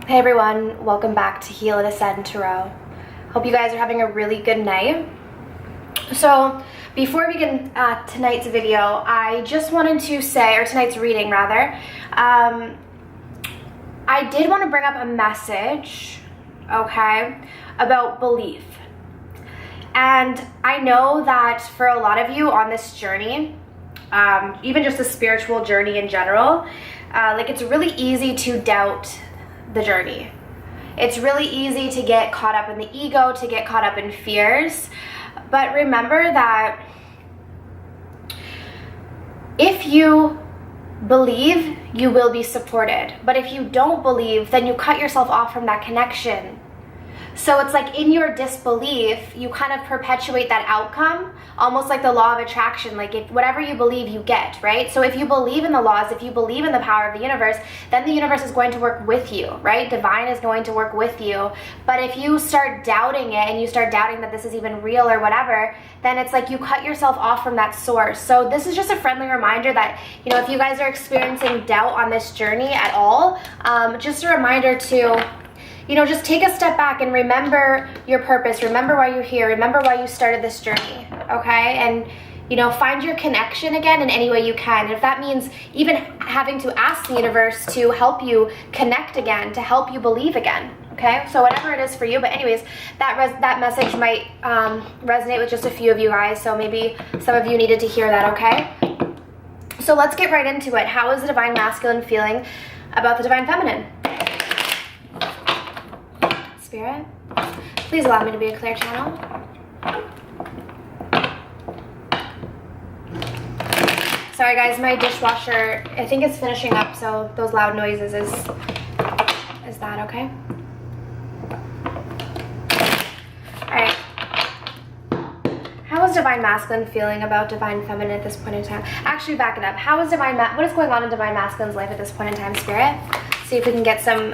Hey everyone, welcome back to Heal and Ascend Tarot. Hope you guys are having a really good night. So before we begin tonight's video, I just wanted to say, or tonight's reading rather, I did want to bring up a message, okay, about belief. And I know that for a lot of you on this journey, even just a spiritual journey in general, like it's really easy to doubt the journey. It's really easy to get caught up in the ego, to get caught up in fears. But remember that if you believe, you will be supported. But if you don't believe, then you cut yourself off from that connection. So it's like in your disbelief, you kind of perpetuate that outcome, almost like the law of attraction. Like if whatever you believe, you get, right? So if you believe in the laws, if you believe in the power of the universe, then the universe is going to work with you, right? Divine is going to work with you. But if you start doubting it and you start doubting that this is even real or whatever, then it's like you cut yourself off from that source. So this is just a friendly reminder that, you know, if you guys are experiencing doubt on this journey at all, just a reminder to, you know, just take a step back and remember your purpose. Remember why you're here. Remember why you started this journey, okay? And, you know, find your connection again in any way you can. And if that means even having to ask the universe to help you connect again, to help you believe again, okay? So whatever it is for you. But anyways, that message might resonate with just a few of you guys. So maybe some of you needed to hear that, okay? So let's get right into it. How is the Divine Masculine feeling about the Divine Feminine? Spirit, please allow me to be a clear channel. Sorry guys, my dishwasher, I think it's finishing up, so those loud noises is that okay? Alright. How is Divine Masculine feeling about Divine Feminine at this point in time? Actually, back it up. How is what is going on in Divine Masculine's life at this point in time, Spirit? See if we can get some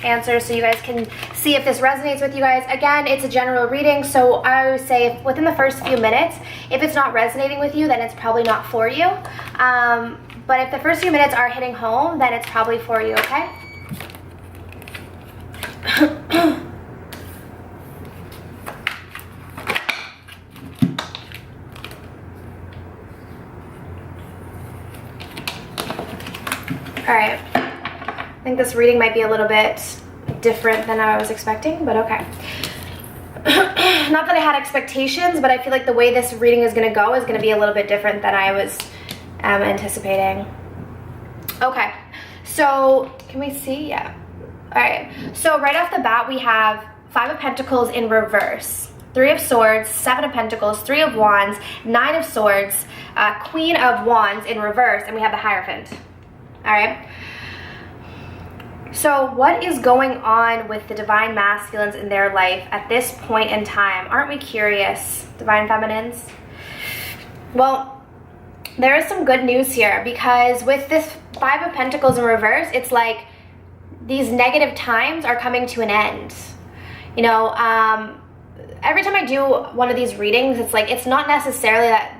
answers so you guys can see if this resonates with you guys. Again, it's a general reading, so I would say if within the first few minutes, if it's not resonating with you, then it's probably not for you. But if the first few minutes are hitting home, then it's probably for you, okay? All right. I think this reading might be a little bit different than I was expecting, but okay. Not that I had expectations, but I feel like the way this reading is going to go is going to be a little bit different than I was anticipating. Okay, so can we see? Yeah. All right, so right off the bat, we have 5 of Pentacles in reverse, 3 of Swords, 7 of Pentacles, 3 of Wands, 9 of Swords, Queen of Wands in reverse, and we have the Hierophant. All right. So what is going on with the Divine Masculines in their life at this point in time? Aren't we curious, Divine Feminines? Well, there is some good news here, because with this 5 of Pentacles in reverse, it's like these negative times are coming to an end. You know, every time I do one of these readings, it's like it's not necessarily that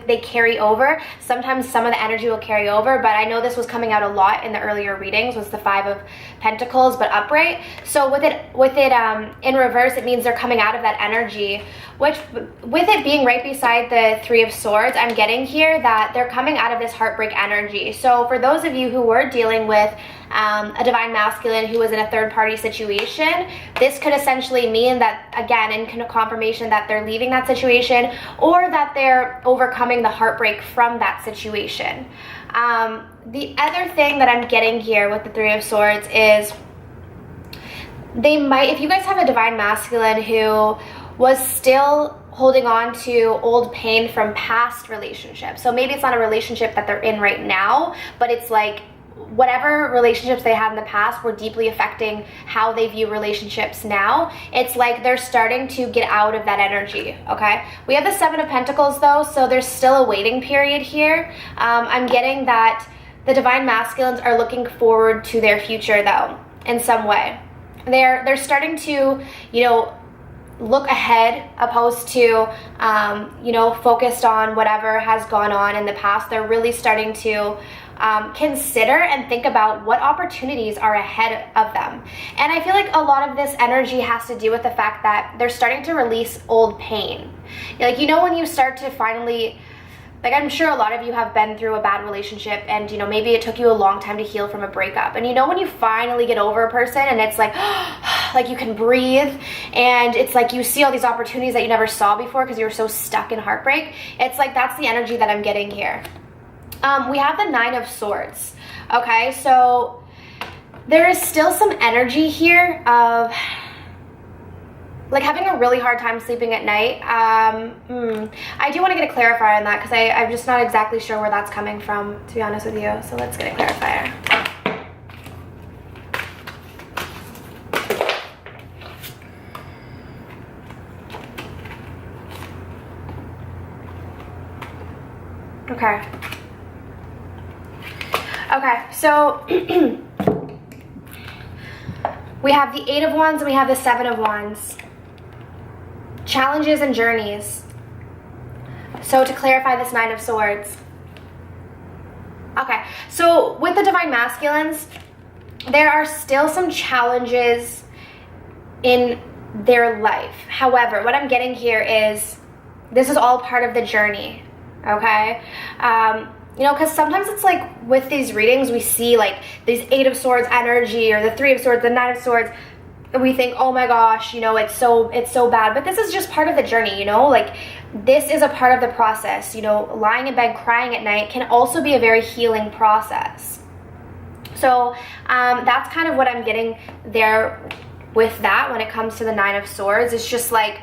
they carry over. Sometimes some of the energy will carry over, but I know this was coming out a lot in the earlier readings, was the 5 of Pentacles, but upright. So with it in reverse, it means they're coming out of that energy, which with it being right beside the 3 of Swords, I'm getting here that they're coming out of this heartbreak energy. So for those of you who were dealing with a Divine Masculine who was in a third-party situation, this could essentially mean that, again, in confirmation that they're leaving that situation, or that they're overcoming the heartbreak from that situation. The other thing that I'm getting here with the 3 of Swords is they might, if you guys have a Divine Masculine who was still holding on to old pain from past relationships, so maybe it's not a relationship that they're in right now, but it's like whatever relationships they had in the past were deeply affecting how they view relationships now. It's like they're starting to get out of that energy, okay? We have the 7 of Pentacles though, so there's still a waiting period here. I'm getting that the Divine Masculines are looking forward to their future though, in some way. They're starting to, you know, look ahead opposed to, you know, focused on whatever has gone on in the past. They're really starting to consider and think about what opportunities are ahead of them. And I feel like a lot of this energy has to do with the fact that they're starting to release old pain. Like, you know, when you start to finally, like, I'm sure a lot of you have been through a bad relationship and, you know, maybe it took you a long time to heal from a breakup. And you know when you finally get over a person and it's like, like you can breathe and it's like you see all these opportunities that you never saw before because you were so stuck in heartbreak. It's like that's the energy that I'm getting here. We have the 9 of Swords. Okay, so there is still some energy here of like having a really hard time sleeping at night. I do want to get a clarifier on that because I'm just not exactly sure where that's coming from, to be honest with you. So let's get a clarifier. Okay. Okay, so we have the 8 of Wands and we have the 7 of Wands. Challenges and journeys. So to clarify this 9 of Swords. Okay, so with the Divine Masculines, there are still some challenges in their life. However, what I'm getting here is this is all part of the journey, okay? You know, because sometimes it's like with these readings, we see like these 8 of Swords energy or the 3 of Swords, the 9 of Swords, and we think, oh my gosh, you know, it's so bad. But this is just part of the journey, you know, like this is a part of the process. You know, lying in bed crying at night can also be a very healing process. So that's kind of what I'm getting there with that when it comes to the 9 of Swords. It's just like,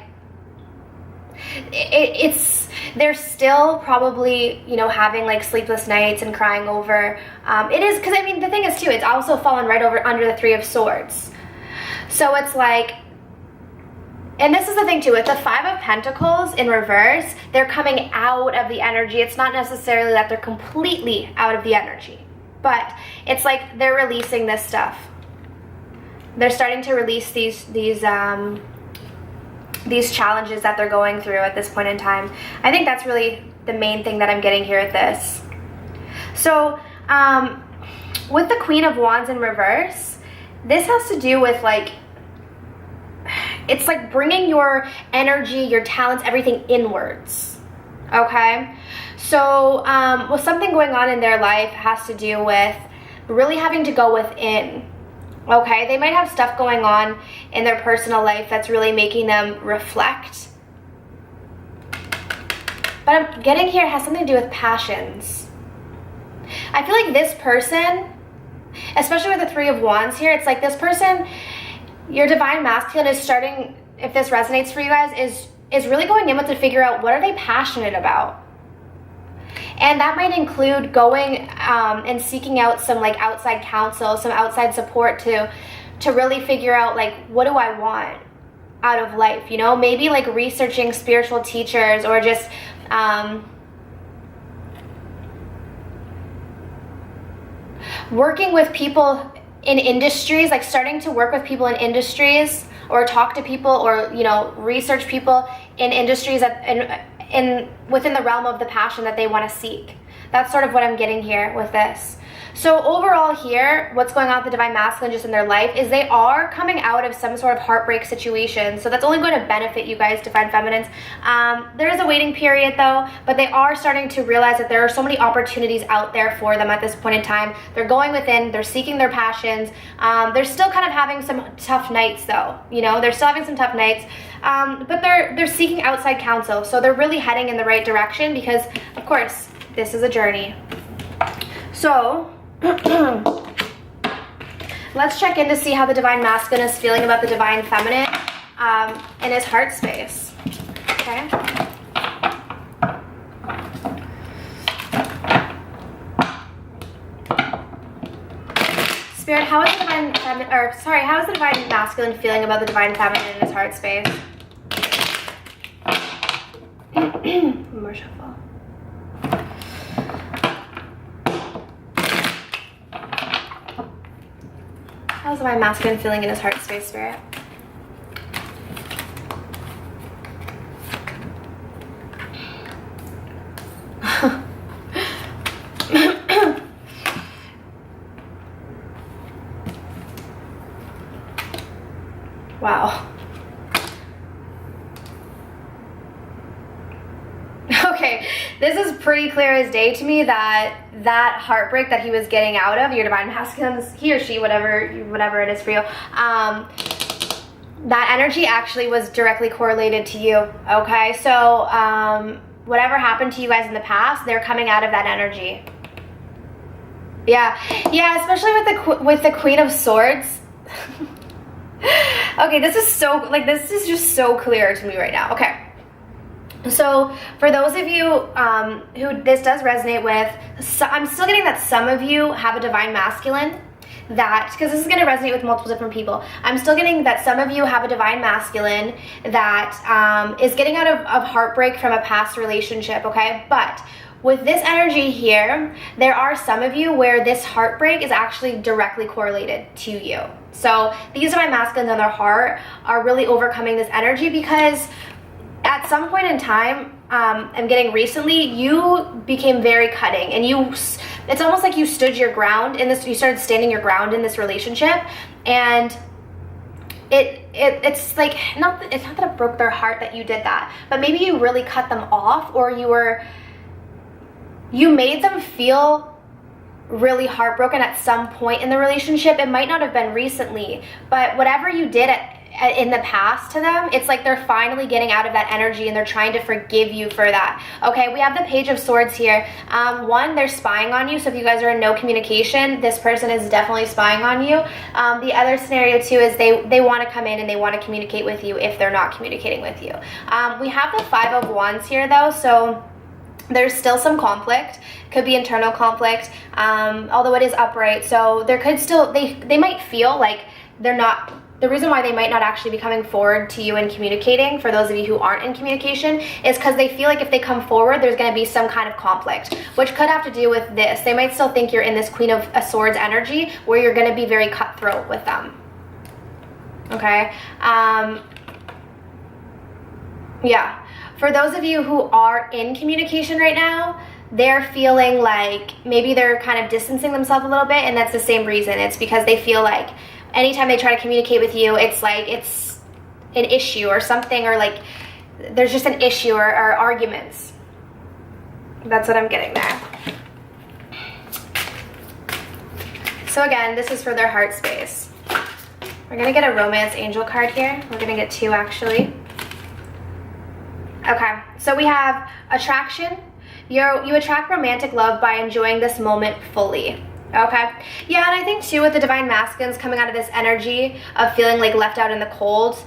they're still probably, you know, having like sleepless nights and crying over. It is, because I mean, the thing is too, it's also fallen right over under the 3 of Swords. So it's like, and this is the thing too, with the 5 of Pentacles in reverse, they're coming out of the energy. It's not necessarily that they're completely out of the energy, but it's like they're releasing this stuff. They're starting to release these challenges that they're going through at this point in time. I think that's really the main thing that I'm getting here at this. So with the Queen of Wands in reverse, this has to do with like, it's like bringing your energy, your talents, everything inwards, okay? So well, something going on in their life has to do with really having to go within. Okay, they might have stuff going on in their personal life that's really making them reflect. But I'm getting here, it has something to do with passions. I feel like this person, especially with the 3 of Wands here, it's like this person, your Divine Masculine is starting, if this resonates for you guys, is really going in with to figure out what are they passionate about. And that might include going and seeking out some like outside counsel, some outside support to really figure out like, what do I want out of life? You know, maybe like researching spiritual teachers or just working with people in industries, like starting to work with people in industries or talk to people or, you know, research people in industries that within the realm of the passion that they want to seek. That's sort of what I'm getting here with this. So overall here, what's going on with the Divine Masculine just in their life is they are coming out of some sort of heartbreak situation. So that's only going to benefit you guys, Divine Feminines. There is a waiting period though, but they are starting to realize that there are so many opportunities out there for them at this point in time. They're going within, they're seeking their passions. They're still kind of having some tough nights though. You know, they're still having some tough nights. But they're seeking outside counsel. So they're really heading in the right direction because, of course, this is a journey. So let's check in to see how the Divine Masculine is feeling about the Divine Feminine in his heart space. Okay. Spirit, how is the Divine how is the Divine Masculine feeling about the Divine Feminine in his heart space? More shuffle. How's the Divine Masculine feeling in his heart space, Spirit? Wow. Okay, this is pretty clear as day to me that that heartbreak that he was getting out of, your divine masculine, he or she, whatever it is for you, that energy actually was directly correlated to you, okay? So whatever happened to you guys in the past, they're coming out of that energy. Yeah, especially with the Queen of Swords. Okay, this is so, like, this is just so clear to me right now. Okay. So for those of you who this does resonate with, so I'm still getting that some of you have a divine masculine that, because this is going to resonate with multiple different people, I'm still getting that some of you have a divine masculine that is getting out of heartbreak from a past relationship, okay? But with this energy here, there are some of you where this heartbreak is actually directly correlated to you. So these divine masculines on their heart are really overcoming this energy because at some point in time, I'm getting recently, you became very cutting, and it's almost like you stood your ground in this, you started standing your ground in this relationship, and it's like, it's not that it broke their heart that you did that, but maybe you really cut them off, or you made them feel really heartbroken at some point in the relationship. It might not have been recently, but whatever you did in the past to them, it's like they're finally getting out of that energy and they're trying to forgive you for that. Okay, we have the Page of Swords here. One, they're spying on you, so if you guys are in no communication, this person is definitely spying on you. The other scenario too is they want to come in and they want to communicate with you if they're not communicating with you. We have the Five of Wands here though, so there's still some conflict, could be internal conflict, although it is upright, so there could still, they might feel like they're not, the reason why they might not actually be coming forward to you and communicating, for those of you who aren't in communication, is because they feel like if they come forward, there's going to be some kind of conflict, which could have to do with this. They might still think you're in this Queen of Swords energy where you're going to be very cutthroat with them. Okay? Yeah. For those of you who are in communication right now, they're feeling like maybe they're kind of distancing themselves a little bit, and that's the same reason. It's because they feel like anytime they try to communicate with you, it's like it's an issue or something, or like there's just an issue or arguments. That's what I'm getting there. So again, this is for their heart space. We're going to get a romance angel card here. We're going to get two actually. Okay, so we have attraction. You attract romantic love by enjoying this moment fully. Okay, yeah, and I think too with the divine masculines coming out of this energy of feeling like left out in the cold,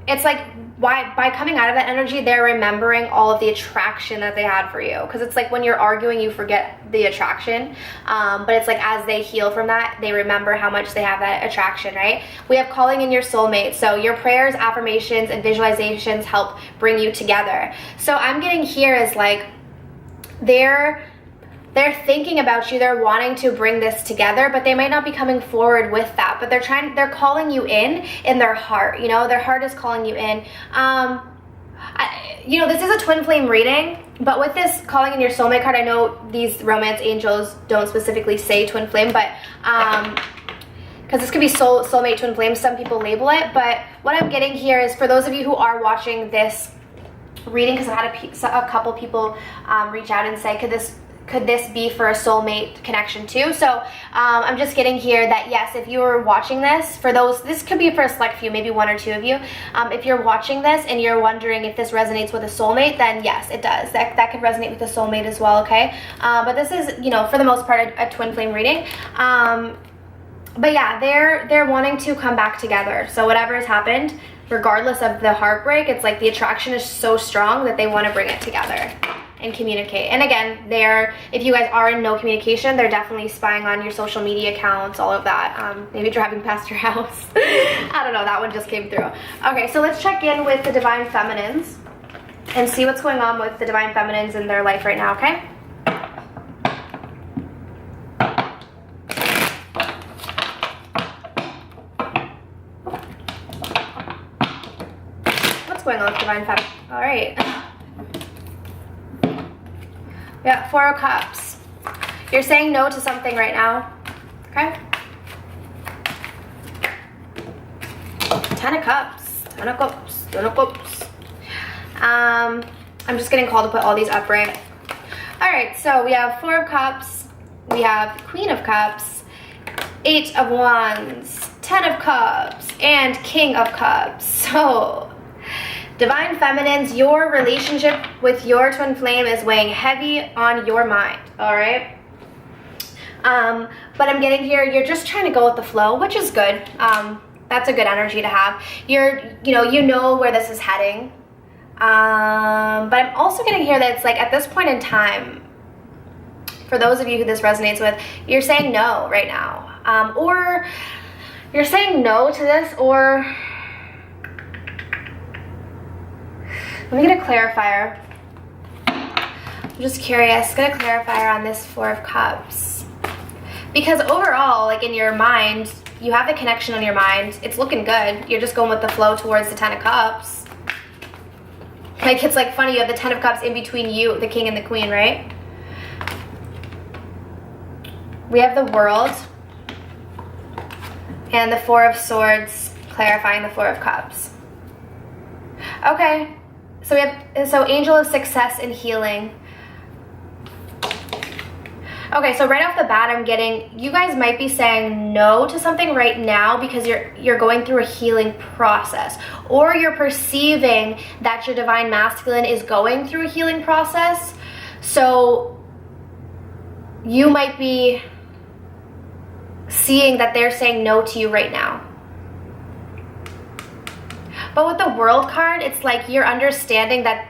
it's like by coming out of that energy, they're remembering all of the attraction that they had for you, because it's like when you're arguing, you forget the attraction, but it's like as they heal from that, they remember how much they have that attraction, right? We have calling in your soulmate, so your prayers, affirmations, and visualizations help bring you together. So I'm getting here is like they're thinking about you, they're wanting to bring this together, but they might not be coming forward with that, but they're calling you in their heart, you know, their heart is calling you in. You know, this is a twin flame reading, but with this calling in your soulmate card, I know these romance angels don't specifically say twin flame, but because this could be soulmate, twin flame, some people label it, but what I'm getting here is for those of you who are watching this reading, because I've had a couple people reach out and say, could this be for a soulmate connection too? So I'm just getting here that yes, if you're watching this, for those, this could be for a select few, maybe one or two of you. If you're watching this and you're wondering if this resonates with a soulmate, then yes, it does. That could resonate with a soulmate as well, okay? But this is, you know, for the most part, a twin flame reading. But yeah, they're wanting to come back together. So whatever has happened, regardless of the heartbreak, it's like the attraction is so strong that they want to bring it together and communicate. And again, if you guys are in no communication, they're definitely spying on your social media accounts, all of that. Maybe driving past your house. I don't know, that one just came through. Okay, so let's check in with the divine feminines and see what's going on with the divine feminines in their life right now, okay? What's going on with divine feminine? All right. Yeah, Four of Cups. You're saying no to something right now, okay? Ten of Cups. Ten of Cups. Ten of Cups. I'm just getting called to put all these up, right? Alright, so we have Four of Cups. We have Queen of Cups. Eight of Wands. Ten of Cups. And King of Cups. So, Divine Feminines, your relationship with your twin flame is weighing heavy on your mind, alright? But I'm getting here, you're just trying to go with the flow, which is good. That's a good energy to have. You know where this is heading. But I'm also getting here that it's like at this point in time, for those of you who this resonates with, you're saying no right now. Or you're saying no to this, or let me get a clarifier. I'm just curious, get a clarifier on this Four of Cups. Because overall, like in your mind, you have the connection on your mind. It's looking good. You're just going with the flow towards the Ten of Cups. Like, it's like funny, you have the Ten of Cups in between you, the King and the Queen, right? We have the World. And the Four of Swords, clarifying the Four of Cups. Okay. So we have, Angel of Success and Healing. Okay, so right off the bat, I'm getting, you guys might be saying no to something right now because you're going through a healing process, or you're perceiving that your Divine Masculine is going through a healing process. So you might be seeing that they're saying no to you right now. But with the World card, it's like you're understanding that,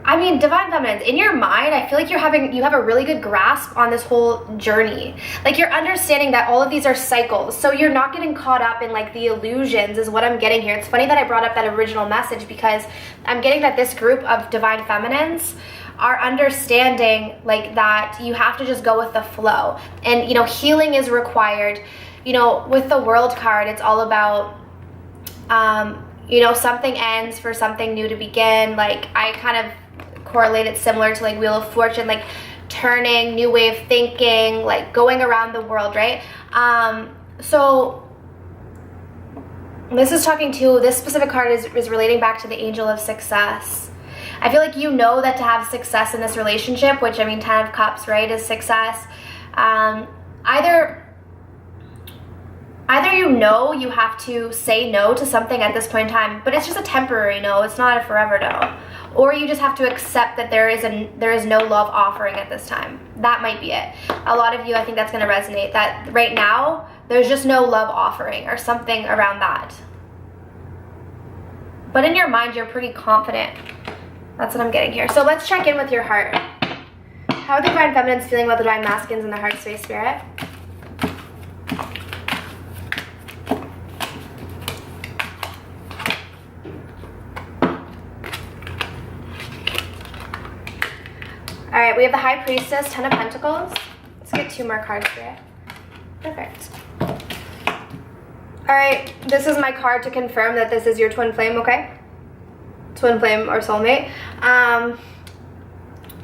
I mean, Divine Feminines, in your mind, I feel like you have a really good grasp on this whole journey. Like, you're understanding that all of these are cycles, so you're not getting caught up in like the illusions is what I'm getting here. It's funny that I brought up that original message because I'm getting that this group of Divine Feminines are understanding like that you have to just go with the flow. And, you know, healing is required. You know, with the World card, it's all about, you know, something ends for something new to begin. Like, I kind of correlate it similar to like Wheel of Fortune, like turning, new way of thinking, like going around the world, right? So this is talking to, this specific card is relating back to the Angel of Success. I feel like you know that to have success in this relationship, which, I mean, Ten of Cups, right, is success. Either you know you have to say no to something at this point in time, but it's just a temporary no, it's not a forever no. Or you just have to accept that there is no love offering at this time. That might be it. A lot of you, I think that's going to resonate, that right now, there's just no love offering or something around that. But in your mind, you're pretty confident. That's what I'm getting here. So let's check in with your heart. How are the Divine Feminines feeling about the Divine Masculines in the heart space, Spirit? All right, we have the High Priestess, Ten of Pentacles. Let's get two more cards here. Perfect. All right, this is my card to confirm that this is your twin flame, okay? Twin flame or soulmate.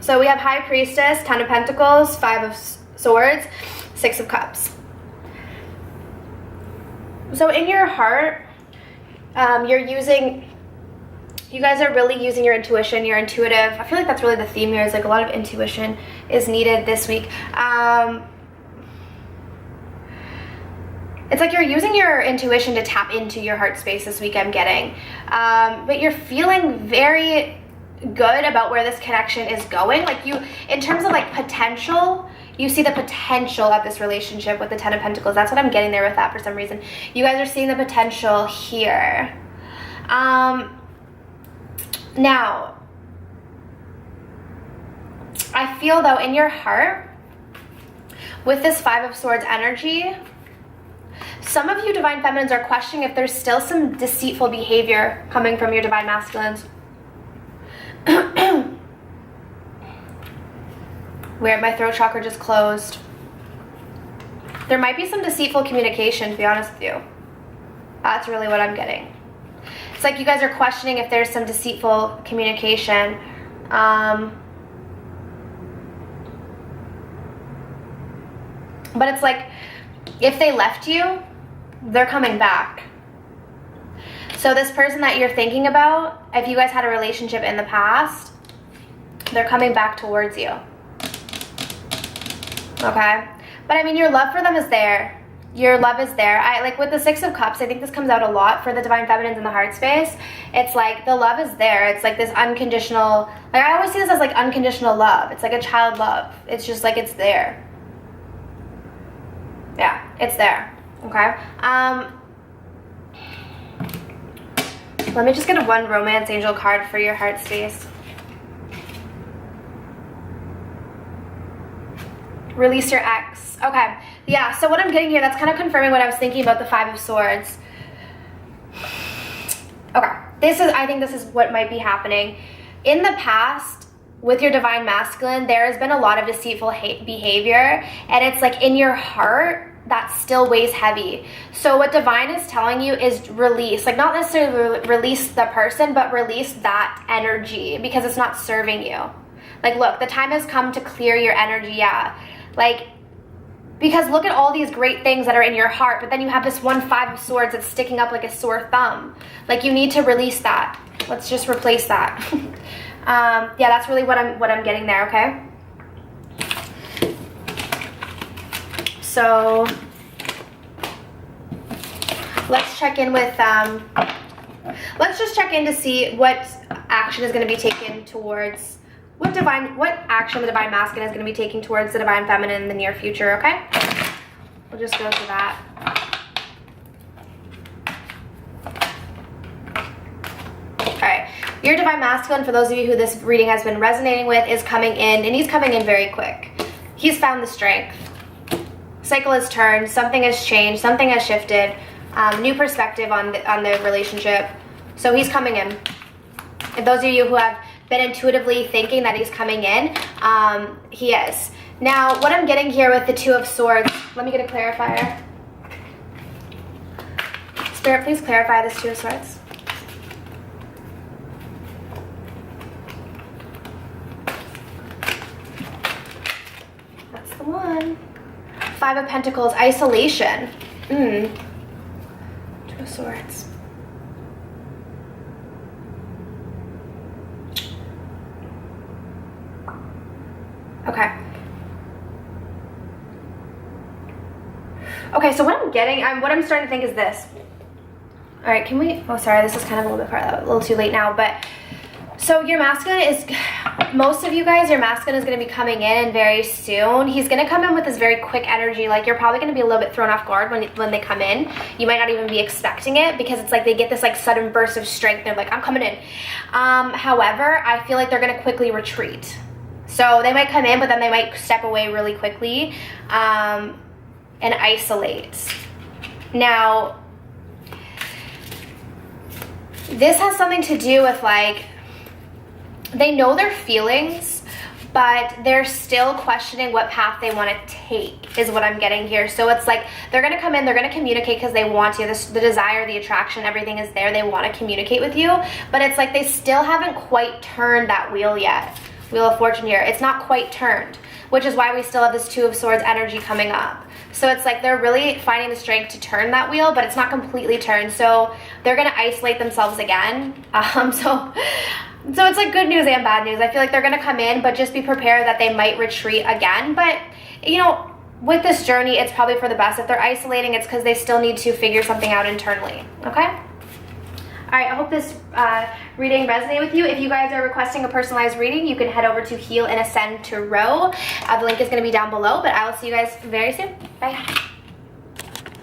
So we have High Priestess, Ten of Pentacles, Five of Swords, Six of Cups. So in your heart, you guys are really using your intuition, you're intuitive. I feel like that's really the theme here, is like a lot of intuition is needed this week. It's like you're using your intuition to tap into your heart space this week, I'm getting. But you're feeling very good about where this connection is going. Like, you, in terms of like potential, you see the potential of this relationship with the Ten of Pentacles. That's what I'm getting there with that for some reason. You guys are seeing the potential here. Now, I feel though in your heart, with this Five of Swords energy, some of you Divine Feminines are questioning if there's still some deceitful behavior coming from your Divine Masculines. Weird, my throat chakra just closed. There might be some deceitful communication, to be honest with you. That's really what I'm getting. It's like you guys are questioning if there's some deceitful communication. But it's like, if they left you, they're coming back. So this person that you're thinking about, if you guys had a relationship in the past, they're coming back towards you. Okay? But I mean, your love for them is there. Your love is there. Like with the Six of Cups, I think this comes out a lot for the Divine Feminines in the heart space. It's like the love is there. It's like this unconditional, like I always see this as like unconditional love. It's like a child love. It's just like it's there. Yeah, it's there. Okay? Let me just get one romance angel card for your heart space. Release your ex. Okay. Yeah, so what I'm getting here, that's kind of confirming what I was thinking about the Five of Swords. Okay. I think this is what might be happening. In the past, with your Divine Masculine, there has been a lot of deceitful behavior, and it's like in your heart, that still weighs heavy. So what Divine is telling you is release. Like not necessarily release the person, but release that energy because it's not serving you. Like look, the time has come to clear your energy, yeah. Like, because look at all these great things that are in your heart, but then you have this one Five of Swords that's sticking up like a sore thumb. Like you need to release that. Let's just replace that. Yeah, that's really what I'm getting there, okay? So let's check in with, let's just check in to see what action is going to be taken towards, what action the Divine Masculine is going to be taking towards the Divine Feminine in the near future, okay? We'll just go through that. Alright, your Divine Masculine, for those of you who this reading has been resonating with, is coming in, and he's coming in very quick. He's found the strength. Cycle has turned, something has changed, something has shifted, new perspective on the relationship. So he's coming in. If those of you who have been intuitively thinking that he's coming in, he is. Now, what I'm getting here with the Two of Swords, let me get a clarifier. Spirit, please clarify this Two of Swords. That's the one. Five of Pentacles, isolation. Two of Swords. Okay. Okay, so what I'm getting, what I'm starting to think is this. All right, can we, oh, sorry, this is kind of a little bit a little too late now, but, so your masculine is, most of you guys, your masculine is going to be coming in very soon. He's going to come in with this very quick energy. Like, you're probably going to be a little bit thrown off guard when they come in. You might not even be expecting it because it's like they get this like sudden burst of strength. They're like, I'm coming in. However, I feel like they're going to quickly retreat. So they might come in, but then they might step away really quickly and isolate. Now, this has something to do with like, they know their feelings, but they're still questioning what path they want to take is what I'm getting here. So it's like they're going to come in, they're going to communicate because they want to. The desire, the attraction, everything is there. They want to communicate with you, but it's like they still haven't quite turned that wheel yet. Wheel of Fortune here. It's not quite turned, which is why we still have this Two of Swords energy coming up. So it's like they're really finding the strength to turn that wheel, but it's not completely turned. So they're going to isolate themselves again. So it's like good news and bad news. I feel like they're going to come in, but just be prepared that they might retreat again. But, you know, with this journey, it's probably for the best. If they're isolating, it's because they still need to figure something out internally. Okay? All right, I hope this reading resonated with you. If you guys are requesting a personalized reading, you can head over to Heal and Ascend to Row. The link is going to be down below, but I will see you guys very soon. Bye.